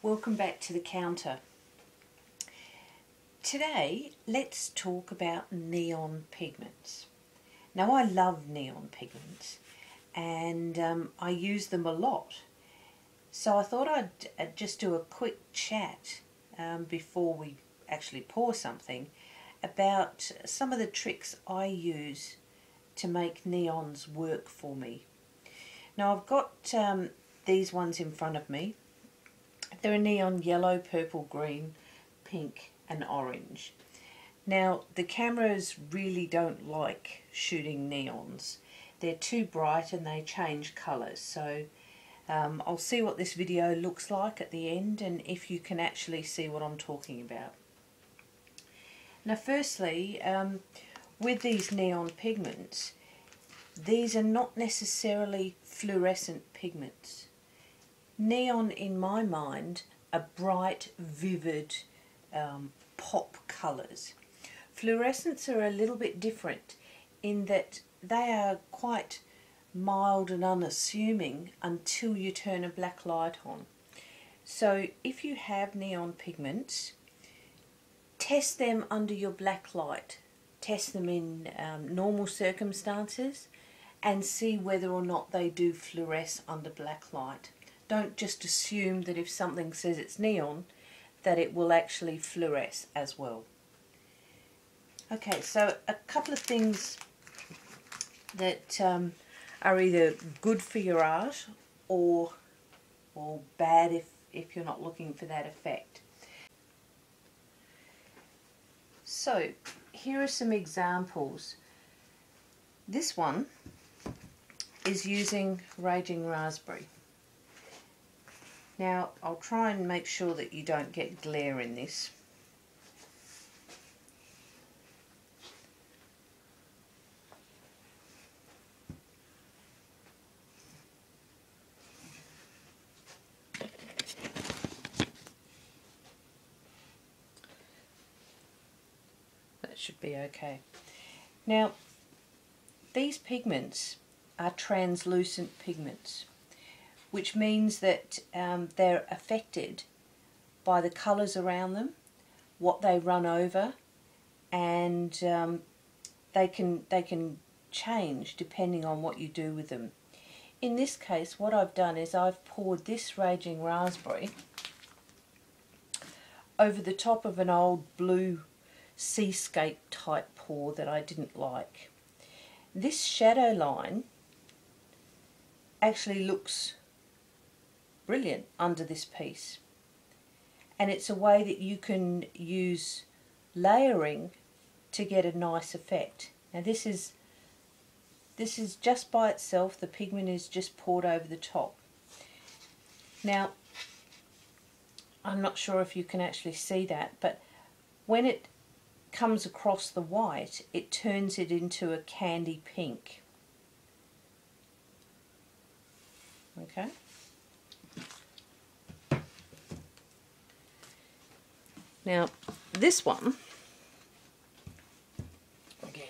Welcome back to the counter. Today let's talk about neon pigments. Now I love neon pigments and I use them a lot, so I thought I'd just do a quick chat before we actually pour something about some of the tricks I use to make neons work for me. Now I've got these ones in front of me. They're a neon yellow, purple, green, pink and orange. Now the cameras really don't like shooting neons. They're too bright and they change colours, so I'll see what this video looks like at the end and if you can actually see what I'm talking about. Now firstly, with these neon pigments, these are not necessarily fluorescent pigments. Neon, in my mind, are bright, vivid pop colours. Fluorescents are a little bit different in that they are quite mild and unassuming until you turn a black light on. So if you have neon pigments, test them under your black light. Test them in normal circumstances and see whether or not they do fluoresce under black light. Don't just assume that if something says it's neon that it will actually fluoresce as well. Okay, so a couple of things that are either good for your art or bad if you're not looking for that effect. So here are some examples. This one is using Raging Raspberry. Now I'll try and make sure that you don't get glare in this. That should be okay. Now these pigments are translucent pigments, which means that they're affected by the colours around them, what they run over, and they can change depending on what you do with them. In this case, what I've done is I've poured this Raging Raspberry over the top of an old blue seascape type pour that I didn't like. This shadow line actually looks brilliant under this piece, and it's a way that you can use layering to get a nice effect. Now this is just by itself, the pigment is just poured over the top. Now I'm not sure if you can actually see that, but when it comes across the white it turns it into a candy pink. Okay. Now this one, again,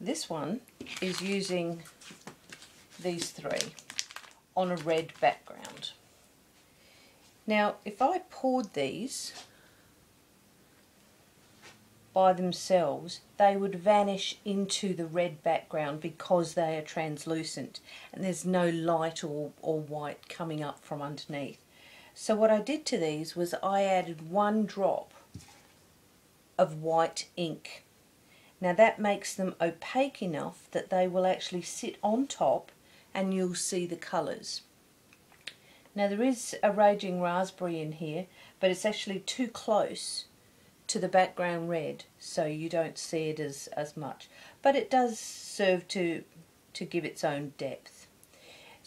this one is using these three on a red background. Now if I poured these by themselves, they would vanish into the red background because they are translucent and there's no light or white coming up from underneath. So what I did to these was I added 1 drop of white ink. Now that makes them opaque enough that they will actually sit on top and you'll see the colours. Now there is a Raging Raspberry in here, but it's actually too close to the background red, so you don't see it as much. But it does serve to give its own depth.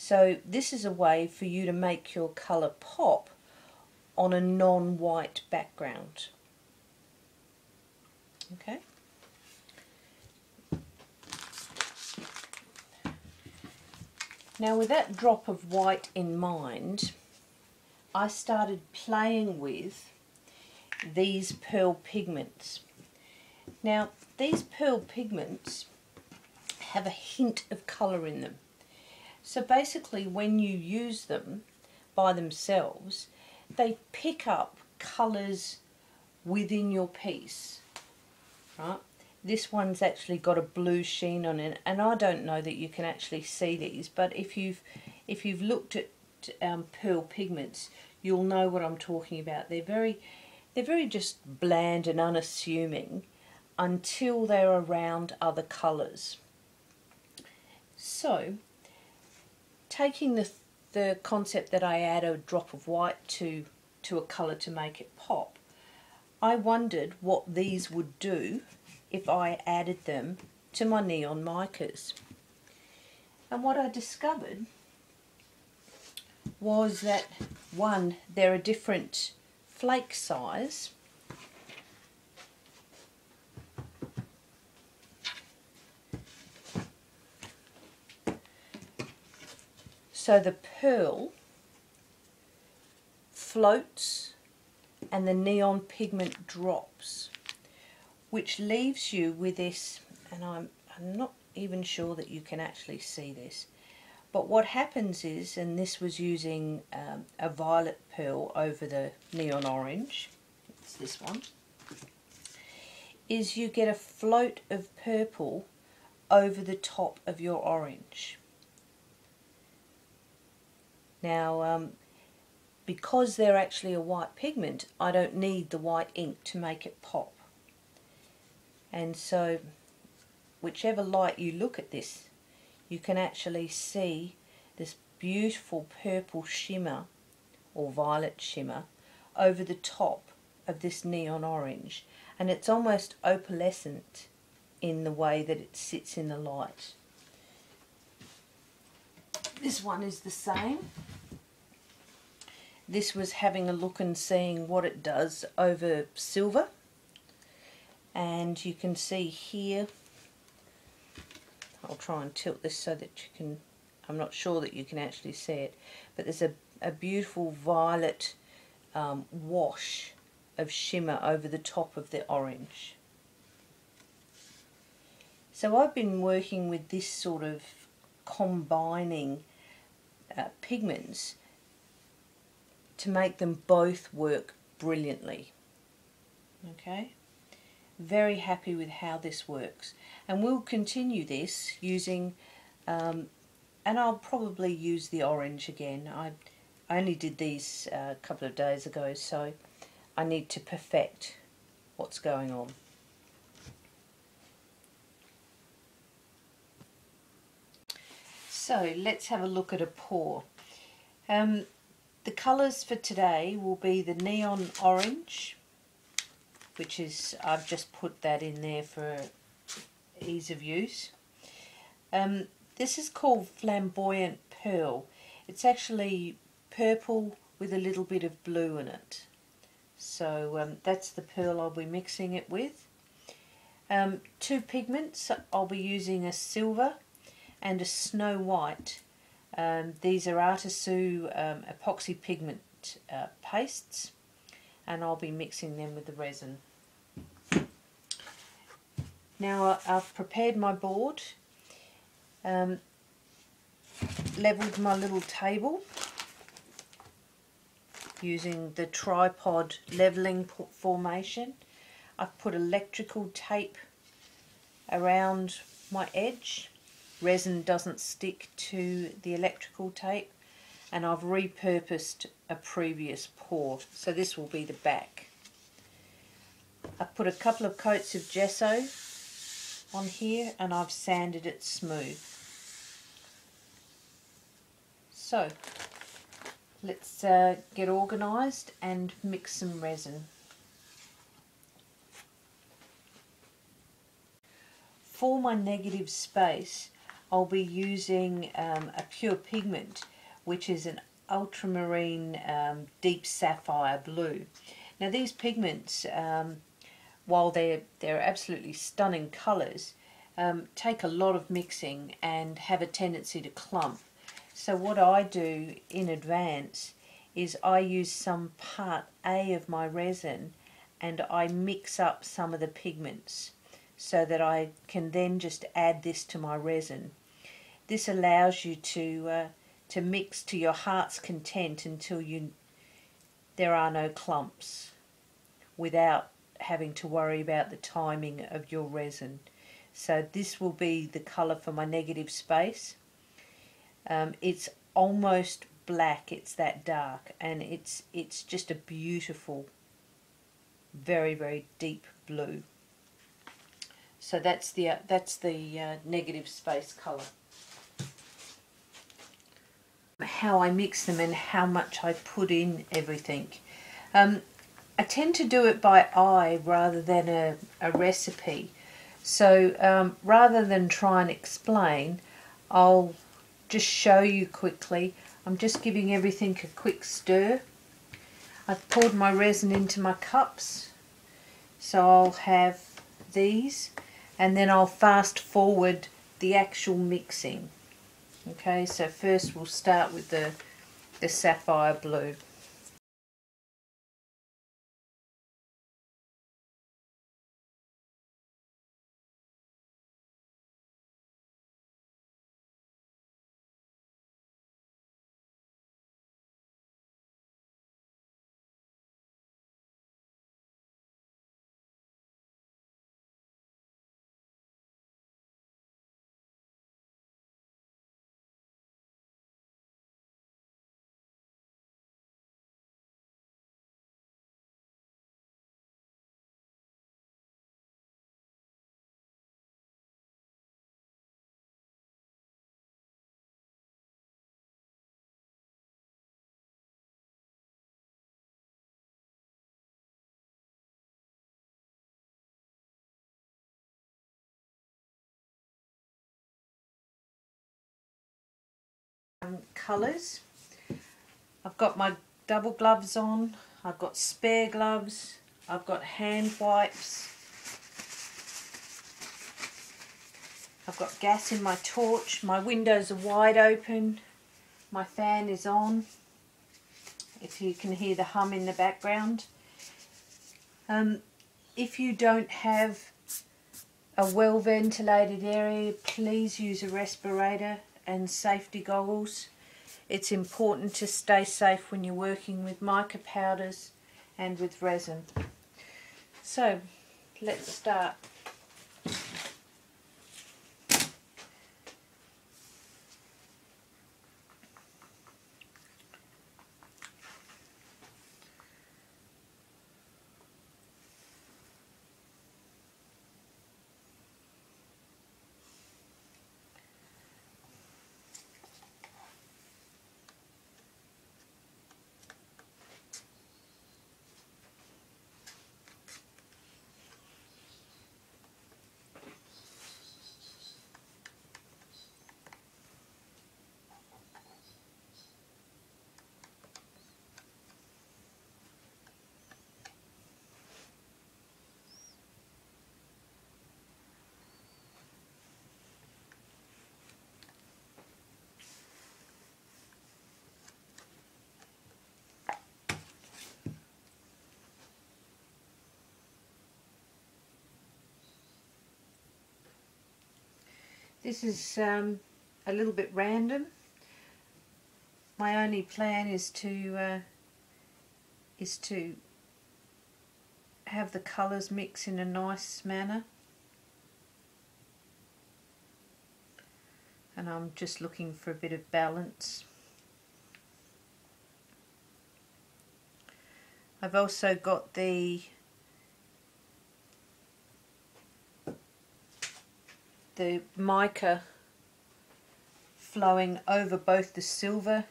So this is a way for you to make your colour pop on a non-white background. Okay. Now with that drop of white in mind, I started playing with these pearl pigments. Now these pearl pigments have a hint of colour in them. So basically when you use them by themselves, they pick up colours within your piece, right? This one's actually got a blue sheen on it, and I don't know that you can actually see these, but if you've looked at pearl pigments, you'll know what I'm talking about. They're very just bland and unassuming until they're around other colours. So, taking the concept that I add a drop of white to a colour to make it pop, I wondered what these would do if I added them to my neon micas. And what I discovered was that, one, they're a different flake size. So the pearl floats and the neon pigment drops, which leaves you with this, and I'm not even sure that you can actually see this, but what happens is, and this was using a violet pearl over the neon orange, it's this one, is you get a float of purple over the top of your orange. Now, because they're actually a white pigment, I don't need the white ink to make it pop. And so, whichever light you look at this, you can actually see this beautiful purple shimmer, or violet shimmer, over the top of this neon orange. And it's almost opalescent in the way that it sits in the light. This one is the same. This was having a look and seeing what it does over silver. And you can see here, I'll try and tilt this so that you can, I'm not sure that you can actually see it, but there's a beautiful violet wash of shimmer over the top of the orange. So I've been working with this sort of combining pigments to make them both work brilliantly. Okay, very happy with how this works, and we'll continue this using and I'll probably use the orange again. I only did these a couple of days ago, so I need to perfect what's going on. So let's have a look at a pour. The colours for today will be the neon orange, which is, I've just put that in there for ease of use. This is called Flamboyant Pearl. It's actually purple with a little bit of blue in it. So that's the pearl I'll be mixing it with. Two pigments, I'll be using a silver and a snow white. These are Artisu epoxy pigment pastes, and I'll be mixing them with the resin. Now I've prepared my board, levelled my little table using the tripod levelling formation. I've put electrical tape around my edge. Resin doesn't stick to the electrical tape, and I've repurposed a previous pour, so this will be the back. I've put a couple of coats of gesso on here and I've sanded it smooth. So let's get organised and mix some resin. For my negative space, I'll be using a pure pigment, which is an ultramarine deep sapphire blue. Now these pigments, while they're absolutely stunning colours, take a lot of mixing and have a tendency to clump. So what I do in advance is I use some part A of my resin and I mix up some of the pigments so that I can then just add this to my resin. this allows you to mix to your heart's content until there are no clumps, without having to worry about the timing of your resin. So this will be the colour for my negative space. It's almost black, it's that dark, and it's just a beautiful, very, very deep blue. So that's the negative space colour. How I mix them and how much I put in everything. I tend to do it by eye rather than a recipe. So rather than try and explain, I'll just show you quickly. I'm just giving everything a quick stir. I've poured my resin into my cups, so I'll have these, and then I'll fast forward the actual mixing. Okay, so first we'll start with the Sapphire Blue. Colours. I've got my double gloves on, I've got spare gloves, I've got hand wipes, I've got gas in my torch, my windows are wide open, my fan is on, if you can hear the hum in the background. If you don't have a well ventilated area, please use a respirator and safety goggles. It's important to stay safe when you're working with mica powders and with resin. So let's start. This is a little bit random. My only plan is to have the colours mix in a nice manner, and I'm just looking for a bit of balance. I've also got the mica flowing over both the silver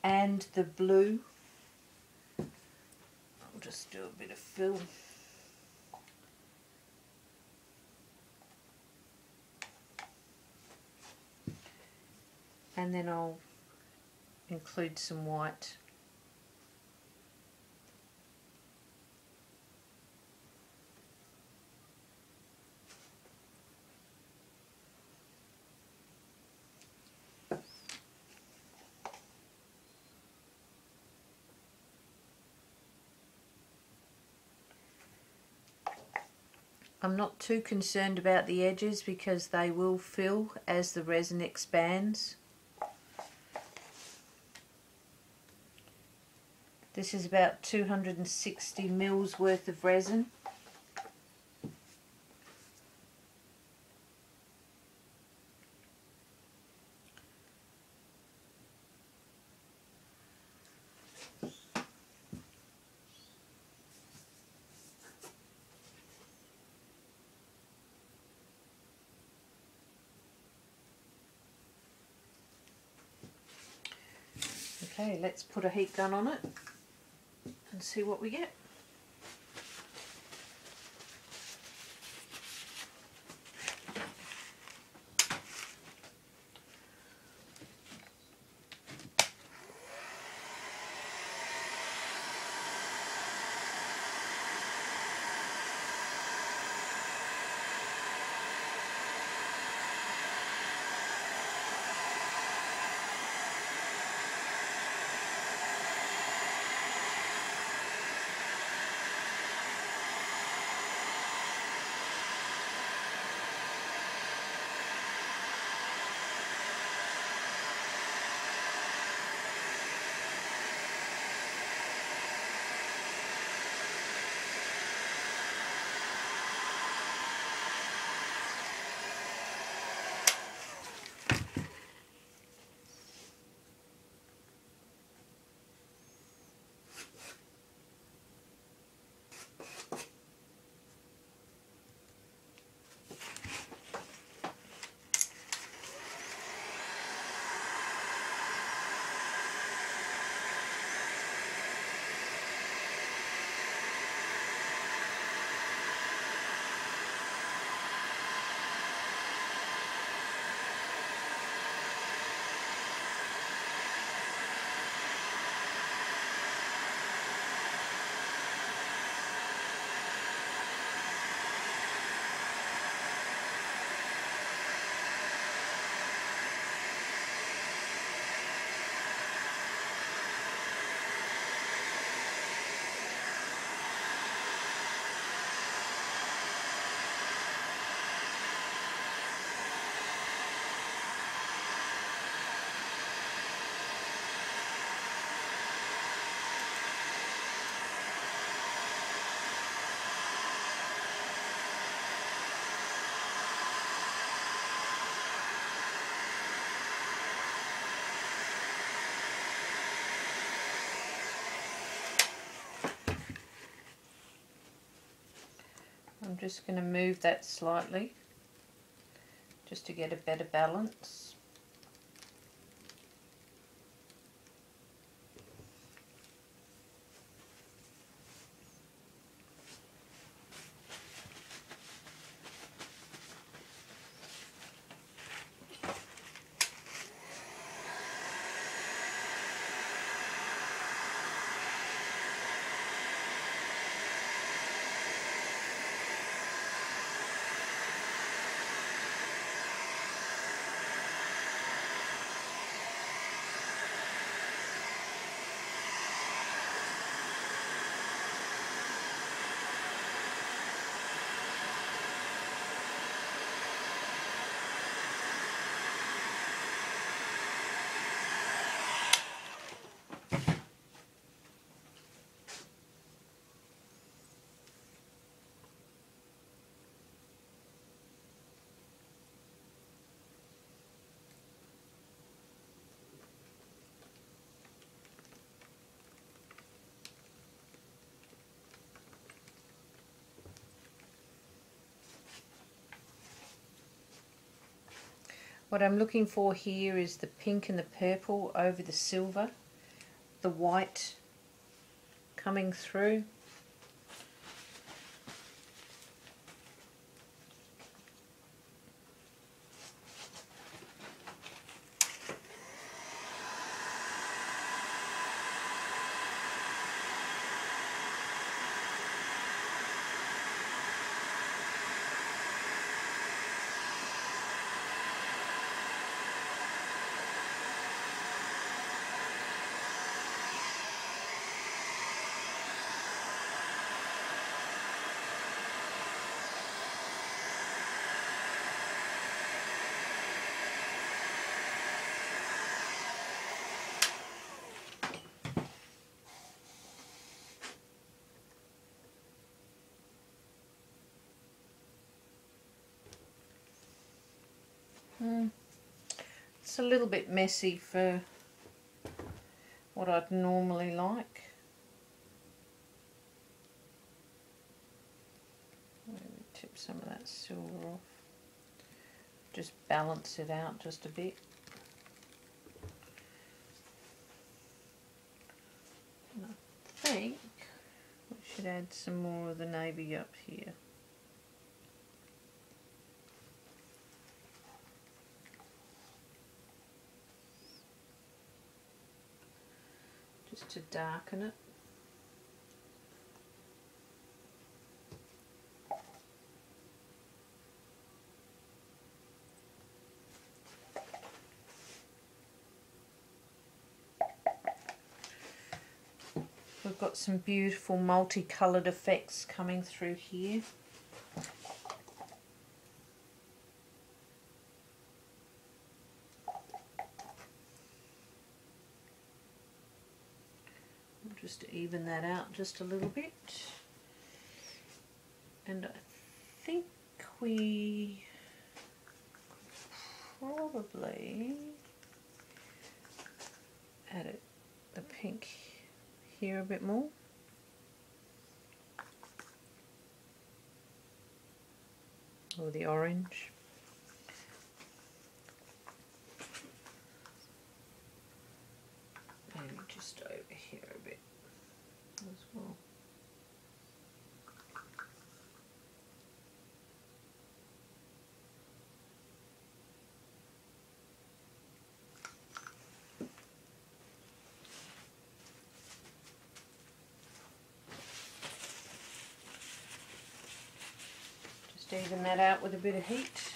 and the blue. I'll just do a bit of fill. And then I'll include some white. I'm not too concerned about the edges because they will fill as the resin expands. This is about 260 mils worth of resin. Okay, let's put a heat gun on it and see what we get. I'm just going to move that slightly just to get a better balance. What I'm looking for here is the pink and the purple over the silver, the white coming through. It's a little bit messy for what I'd normally like. Maybe tip some of that silver off. Just balance it out just a bit. And I think we should add some more of the navy up here. Just to darken it. We've got some beautiful multicoloured effects coming through here. Just to even that out just a little bit. And I think we probably added the pink here a bit more. Or the orange. Maybe just over here a bit as well. Just even that out with a bit of heat.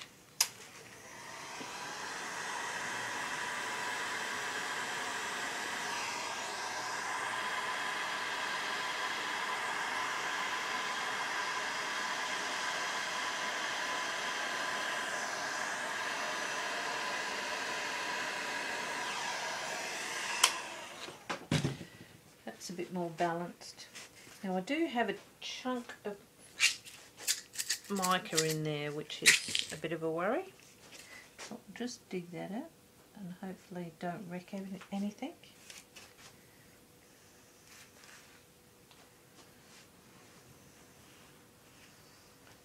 That's a bit more balanced. Now I do have a chunk of mica in there, which is a bit of a worry. So I'll just dig that out and hopefully don't wreck anything.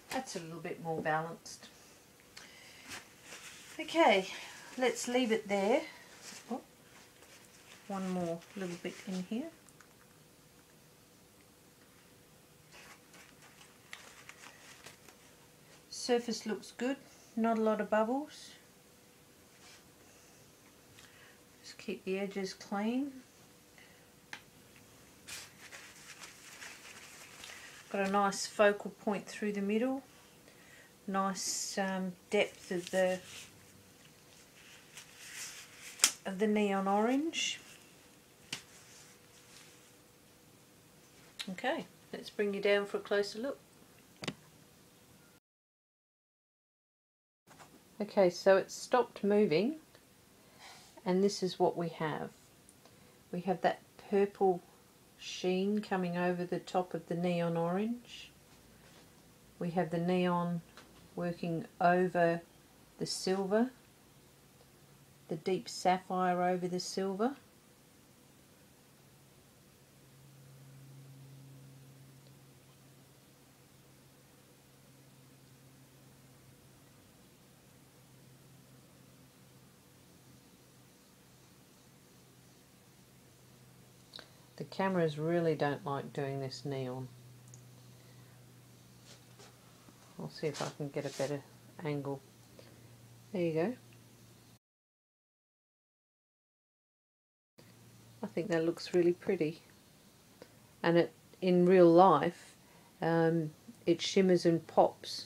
That's a little bit more balanced. Okay, let's leave it there. Oh, one more little bit in here. Surface looks good, not a lot of bubbles. Just keep the edges clean. Got a nice focal point through the middle. Nice depth of the neon orange. Okay, let's bring you down for a closer look. Okay, so it's stopped moving, and this is what we have. We have that purple sheen coming over the top of the neon orange. We have the neon working over the silver, the deep sapphire over the silver. The cameras really don't like doing this neon. I'll see if I can get a better angle. There you go. I think that looks really pretty. And in real life, it shimmers and pops